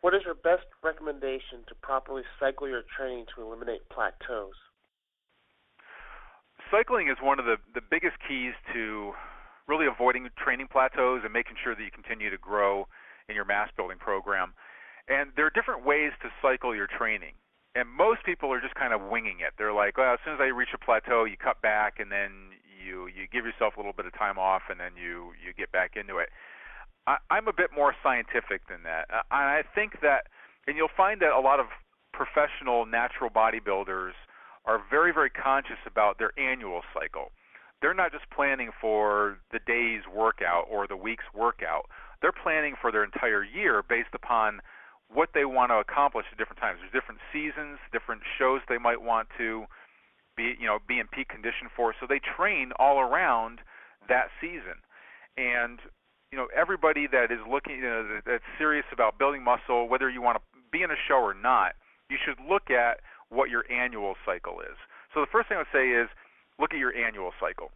What is your best recommendation to properly cycle your training to eliminate plateaus? Cycling is one of the biggest keys to really avoiding training plateaus and making sure that you continue to grow in your mass building program. And there are different ways to cycle your training. And most people are just kind of winging it. They're like, well, as soon as I reach a plateau, you cut back, and then you give yourself a little bit of time off, and then you get back into it. I'm a bit more scientific than that. I think that, and you'll find that a lot of professional natural bodybuilders are very, very conscious about their annual cycle. They're not just planning for the day's workout or the week's workout. They're planning for their entire year based upon what they want to accomplish at different times. There's different seasons, different shows they might want to be in peak condition for. So they train all around that season. And everybody that is looking, that's serious about building muscle, whether you want to be in a show or not, you should look at what your annual cycle is. So the first thing I would say is look at your annual cycle.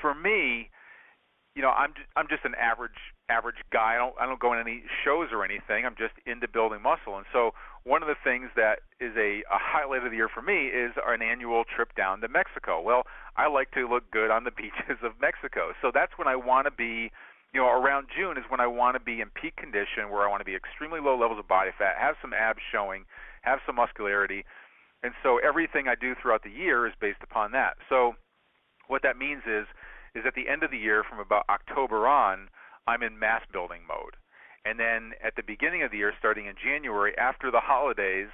For me, I'm just an average guy. I don't go on any shows or anything. I'm just into building muscle. And so one of the things that is a highlight of the year for me is an annual trip down to Mexico. Well, I like to look good on the beaches of Mexico. So that's when I want to be, around June is when I want to be in peak condition, where I want to be extremely low levels of body fat, have some abs showing, have some muscularity. And so everything I do throughout the year is based upon that. So what that means is at the end of the year, from about October on, I'm in mass building mode. And then at the beginning of the year, starting in January, after the holidays,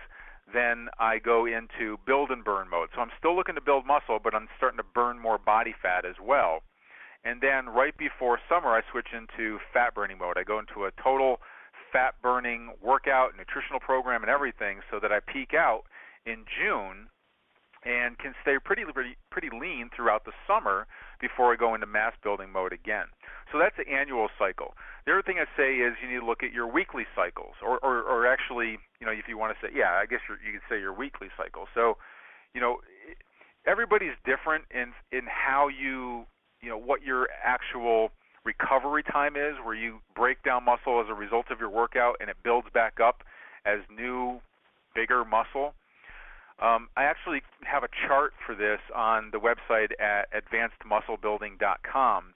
then I go into build and burn mode. So I'm still looking to build muscle, but I'm starting to burn more body fat as well. And then right before summer, I switch into fat burning mode. I go into a total fat burning workout, nutritional program, and everything, so that I peak out in June and can stay pretty lean throughout the summer before I go into mass building mode again. So that's the annual cycle. The other thing I say is you need to look at your weekly cycles, or actually, if you want to say, I guess you could say your weekly cycle. So, everybody's different in how what your actual recovery time is, where you break down muscle as a result of your workout and it builds back up as new, bigger muscle. I actually have a chart for this on the website at advancedmusclebuilding.com,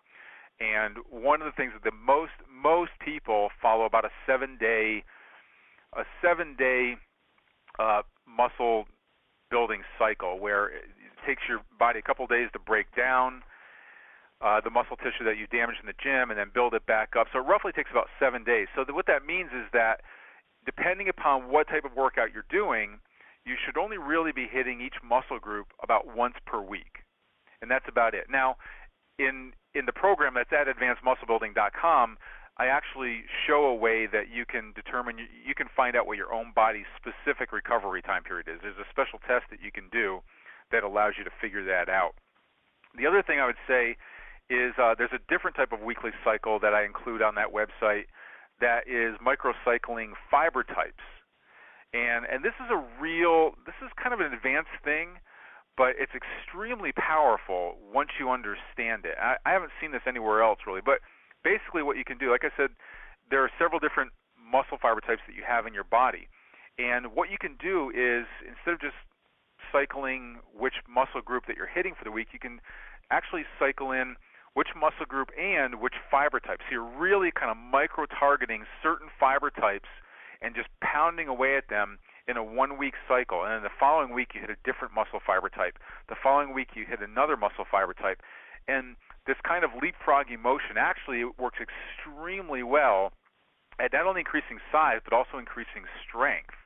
and one of the things that most people follow about a seven day muscle building cycle, where it takes your body a couple days to break down the muscle tissue that you damaged in the gym and then build it back up. So it roughly takes about 7 days. So what that means is that depending upon what type of workout you're doing, you should only really be hitting each muscle group about once per week, and that's about it. Now, in the program that's at advancedmusclebuilding.com, I actually show a way that you can determine, you can find out what your own body's specific recovery time period is. There's a special test that you can do that allows you to figure that out. The other thing I would say is there's a different type of weekly cycle that I include on that website that is microcycling fiber types. And this is kind of an advanced thing, but it's extremely powerful once you understand it. I haven't seen this anywhere else really, but basically what you can do, like I said, there are several different muscle fiber types that you have in your body. And what you can do is, instead of just cycling which muscle group that you're hitting for the week, you can actually cycle in which muscle group and which fiber type. So you're really kind of micro-targeting certain fiber types and just pounding away at them in a 1-week cycle. And then the following week you hit a different muscle fiber type. The following week you hit another muscle fiber type. And this kind of leapfrogging motion actually works extremely well at not only increasing size but also increasing strength,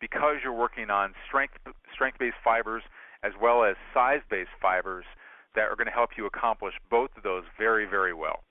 because you're working on strength-based fibers as well as size-based fibers that are going to help you accomplish both of those very, very well.